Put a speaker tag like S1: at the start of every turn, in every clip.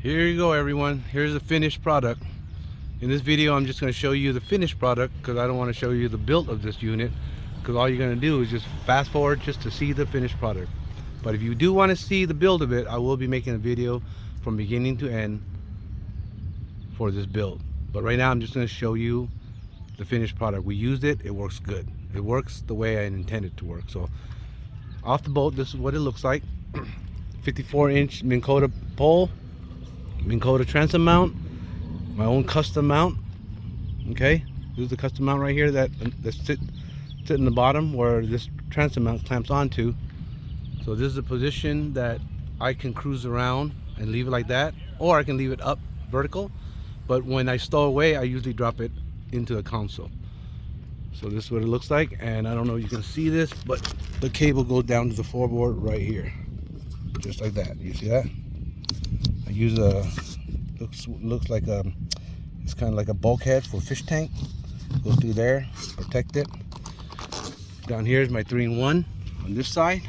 S1: Here you go, everyone. Here's the finished product. In this video I'm just going to show you the finished product because I don't want to show you the build of this unit, because all you're going to do is just fast forward just to see the finished product. But if you do want to see the build of it, I will be making a video from beginning to end for this build. But right now I'm just going to show you the finished product. We used it, it works good. It works the way I intended it to work. So off the boat, this is what it looks like. 54-inch Minn Kota pole, Minn Kota transom mount, my own custom mount. Okay, this is the custom mount right here that sit in the bottom where this transom mount clamps onto. So this is a position that I can cruise around and leave it like that, or I can leave it up vertical, but when I stow away I usually drop it into the console. So this is what it looks like, and I don't know if you can see this, but the cable goes down to the floorboard right here, just like that. You see that? I use a looks like it's kind of like a bulkhead for fish tank. Go through there, protect it. Down here is my 3-in-1 on this side.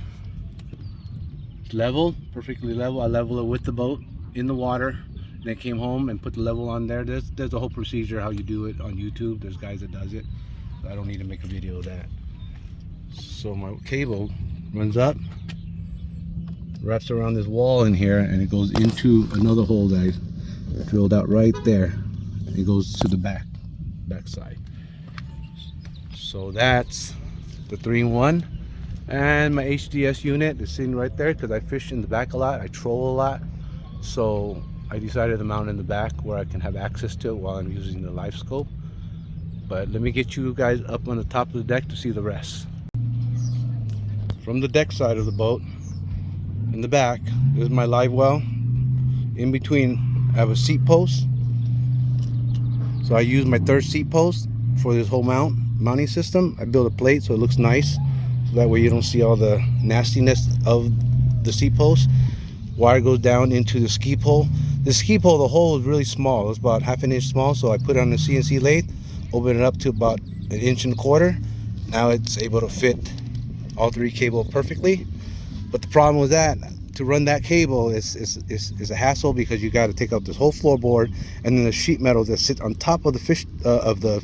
S1: It's level, perfectly level. I level it with the boat in the water. Then came home and put the level on there. There's a whole procedure how you do it on YouTube. There's guys that does it. So I don't need to make a video of that. So my cable runs up, wraps around this wall in here, and it goes into another hole that I drilled out right there. It goes to the back side. So that's the 3-in-1, and my HDS unit is sitting right there because I fish in the back a lot. I troll a lot, so I decided to mount in the back where I can have access to it while I'm using the live scope. But let me get you guys up on the top of the deck to see the rest. From the deck side of the boat, in the back, this is my live well. In between, I have a seat post. So I use my 3rd seat post for this whole mounting system. I built a plate so it looks nice, so that way you don't see all the nastiness of the seat post. Wire goes down into the ski pole. The ski pole, the hole is really small. It's about 1/2 inch small, so I put it on the CNC lathe, open it up to about 1.25 inches. Now it's able to fit all 3 cables perfectly. But the problem with that, to run that cable is a hassle, because you got to take out this whole floorboard, and then the sheet metal that sits on top of the fish of the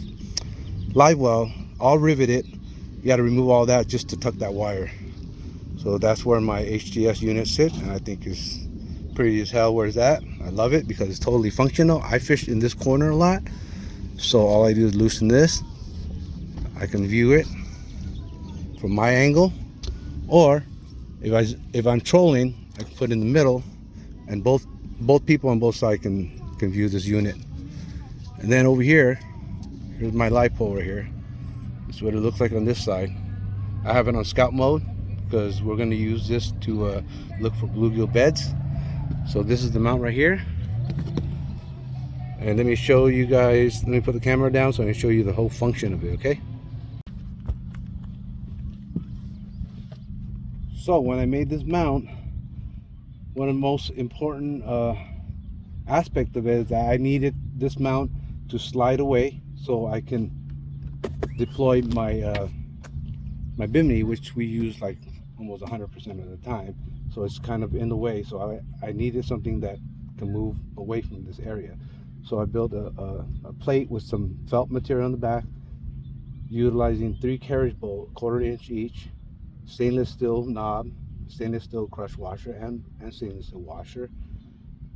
S1: live well, all riveted. You got to remove all that just to tuck that wire. So that's where my HDS unit sits, and I think it's pretty as hell where it's at. I love it because it's totally functional. I fish in this corner a lot, so all I do is loosen this. I can view it from my angle, or if I'm trolling, I can put it in the middle, and both people on both sides can view this unit. And then over here, here's my live pole right here. This is what it looks like on this side. I have it on scout mode because we're going to use this to look for bluegill beds. So this is the mount right here. And let me show you guys, let me put the camera down so I can show you the whole function of it, okay? So when I made this mount, one of the most important aspect of it is that I needed this mount to slide away so I can deploy my my bimini, which we use like almost 100% of the time. So it's kind of in the way, so I needed something that can move away from this area. So I built a plate with some felt material on the back, utilizing 3 carriage bolts, 1/4 inch each, stainless steel knob, stainless steel crush washer, and stainless steel washer.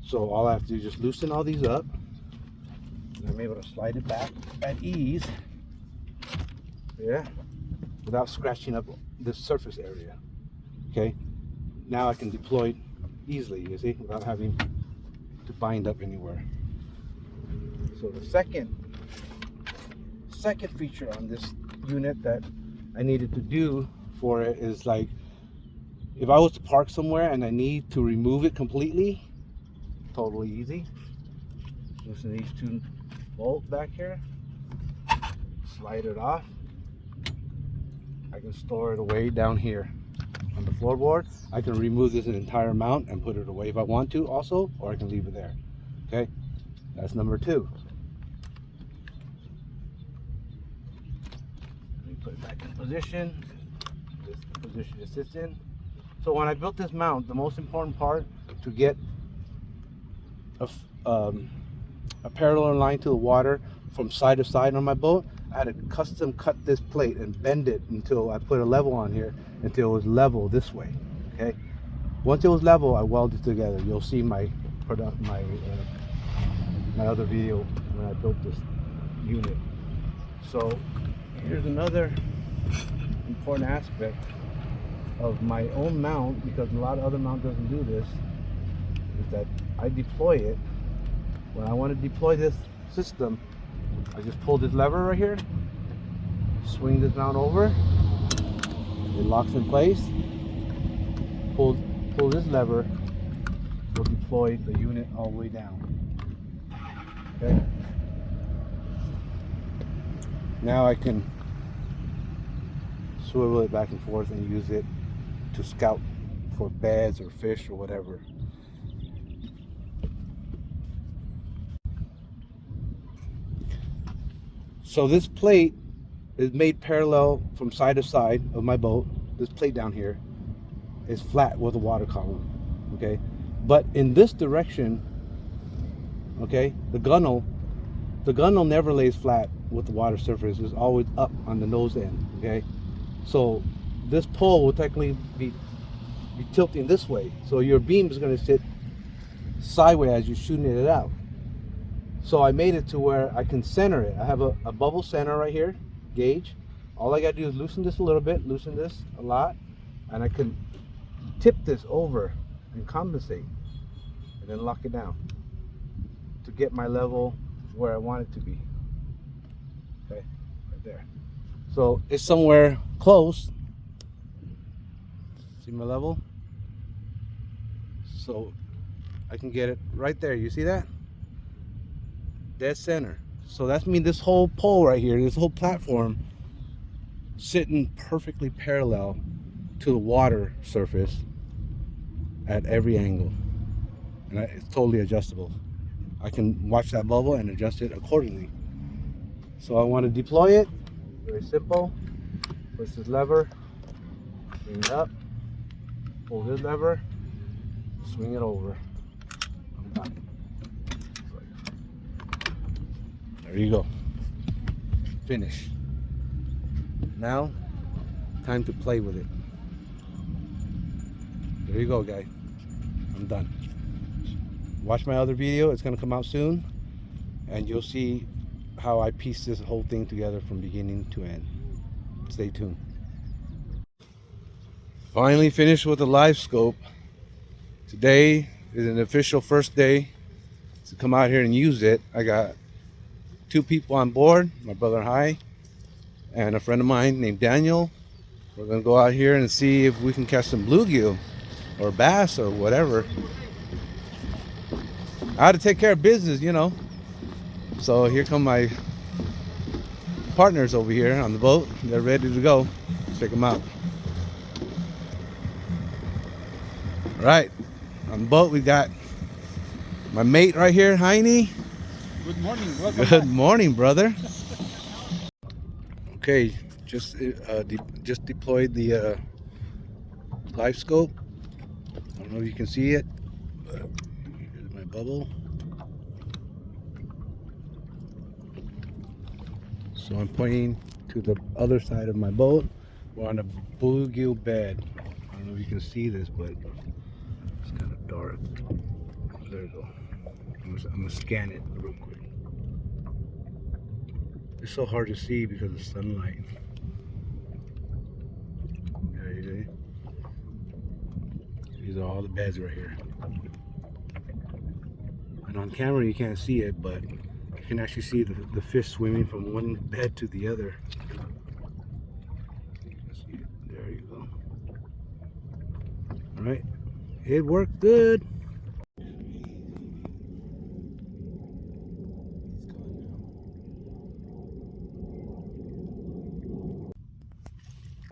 S1: So all I have to do is just loosen all these up, and I'm able to slide it back at ease, yeah, without scratching up this surface area. Okay, now I can deploy it easily, you see, without having to bind up anywhere. So the second feature on this unit that I needed to do for it is, like, if I was to park somewhere and I need to remove it completely, totally easy. Loosen these 2 bolts back here, slide it off. I can store it away down here on the floorboard. I can remove this entire mount and put it away if I want to also, or I can leave it there. Okay, that's number 2. Let me put it back in position. This is the position it sits in. So when I built this mount, the most important part to get a parallel line to the water from side to side on my boat. I had to custom cut this plate and bend it until I put a level on here until it was level this way. Okay. Once it was level, I welded it together. You'll see my my other video when I built this unit. So here's another important aspect of my own mount, because a lot of other mount doesn't do this, is that I deploy it. When I want to deploy this system, I just pull this lever right here, swing this mount over, it locks in place, pull this lever, will deploy the unit all the way down. Okay. Now I can swivel it back and forth and use it to scout for beds or fish or whatever. So this plate is made parallel from side to side of my boat. This plate down here is flat with a water column, okay? But in this direction, okay, the gunnel never lays flat with the water surface. It's always up on the nose end, okay? So this pole will technically be tilting this way. So your beam is going to sit sideways as you're shooting it out. So I made it to where I can center it. I have a bubble center right here, gauge. All I got to do is loosen this a little bit, loosen this a lot, and I can tip this over and compensate, and then lock it down to get my level where I want it to be. Okay, right there. So it's somewhere close. See my level? So I can get it right there. You see that? Dead center. So that means this whole pole right here, this whole platform, sitting perfectly parallel to the water surface at every angle, and it's totally adjustable. I can watch that bubble and adjust it accordingly. So I want to deploy it. Very simple. Push this lever, bring it up, pull this lever, swing it over. I'm done. There you go. Finish. Now, time to play with it. There you go, guys. I'm done. Watch my other video. It's gonna come out soon, and you'll see how I piece this whole thing together from beginning to end. Stay tuned. Finally finished with the live scope. Today is an official first day to come out here and use it. I got 2 people on board, my brother Hi and a friend of mine named Daniel. We're gonna go out here and see if we can catch some bluegill or bass or whatever. I had to take care of business, you know. So here come my partners over here on the boat. They're ready to go. Check them out. All right, on the boat we got my mate right here, Heine.
S2: Good morning. Welcome
S1: Good
S2: back.
S1: morning, brother. Okay, just deployed the live scope. I don't know if you can see it, but here's my bubble. So I'm pointing to the other side of my boat. We're on a bluegill bed. I don't know if you can see this, but it's kind of dark. There you go. I'm gonna scan it real quick. It's so hard to see because of sunlight. There you go. These are all the beds right here. And on camera you can't see it, but you can actually see the fish swimming from one bed to the other. There you go. All right, it worked good.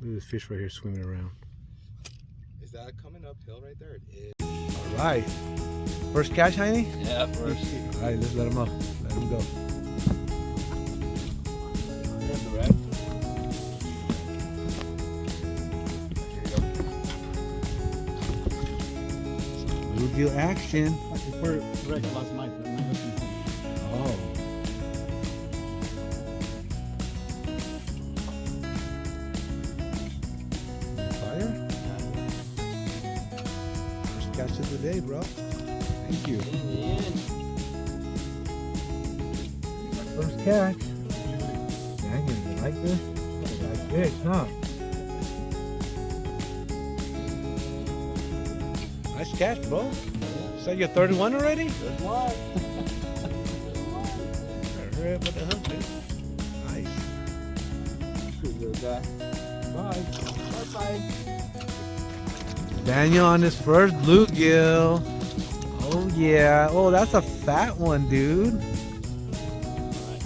S1: Look at this fish right here swimming around.
S2: Is that coming uphill right there? It is.
S1: All right, first catch, Heine?
S2: Yeah, first.
S1: All right, let's let him up. Let him go. Bluegill action.
S3: Correct, last night.
S1: Oh. Fire? First catch of the day, bro. Thank you. First catch. Dang it, you like this? Like fish, huh? Nice catch, bro. Is that your 31 already?
S3: Good luck.
S1: Hurry up with the hunt, dude. Nice.
S3: Good guy.
S1: Bye.
S3: Bye.
S1: Daniel on his first bluegill. Oh yeah. Oh, that's a fat one, dude.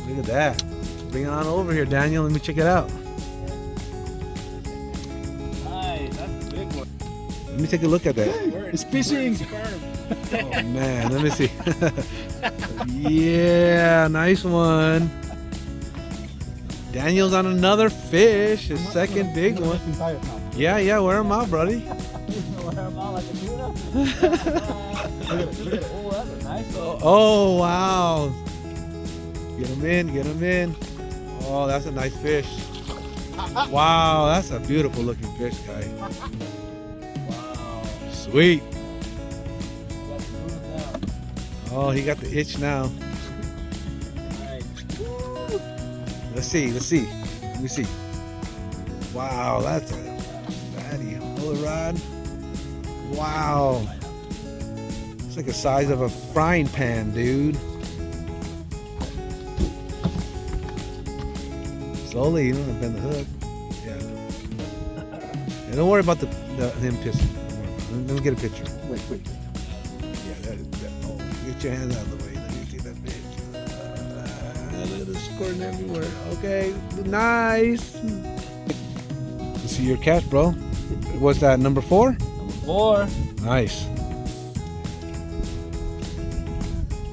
S1: Look at that. Bring it on over here, Daniel. Let me check it out.
S3: Nice, that's a big one.
S1: Let me take a look at that.
S3: It's fishing.
S1: Oh man, let me see. Yeah, nice one. Daniel's on another fish, his second big one. Yeah, wear them out, buddy.
S3: Wear them out like a tuna. Look at it. Oh, that's a nice one.
S1: Oh wow. Get him in. Oh, that's a nice fish. Wow, that's a beautiful looking fish, guy.
S3: Wow.
S1: Sweet.
S3: Let's move it down.
S1: Oh, he got the itch now.
S3: Nice.
S1: Let's see. Let me see. Wow, that's a fatty holy rod. Wow. It's like the size of a frying pan, dude. Slowly, you don't have to bend the hook. Yeah. Don't worry about him pissing. Let me get a picture.
S3: Wait.
S1: Yeah, that. Oh, get your hands out of the way. Let me see that fish. Look at the squirting everywhere. Okay, nice. You see your catch, bro? What's that, number 4?
S3: Number 4.
S1: Nice.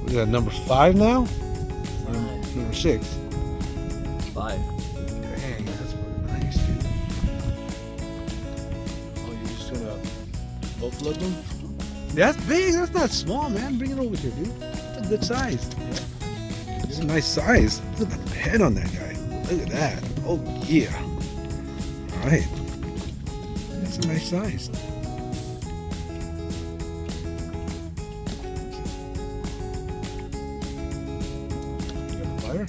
S1: What is that, number 5 now? Number 6.
S3: 5.
S1: Dang, that's fucking nice, dude. Oh, you're just gonna both look them? That's big. That's not small, man. Bring it over here, dude. That's a good size. It's a nice size. Look at the head on that guy. Look at that. Oh, yeah. All right. That's a nice size. You got a fire?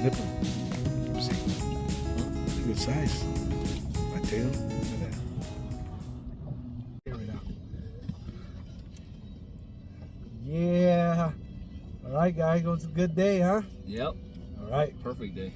S1: Nip him. Let me see. Good size. My tail. Look at that. Here we go. Yeah. All right, guys. It was a good day, huh?
S3: Yep.
S1: All right.
S3: Perfect day.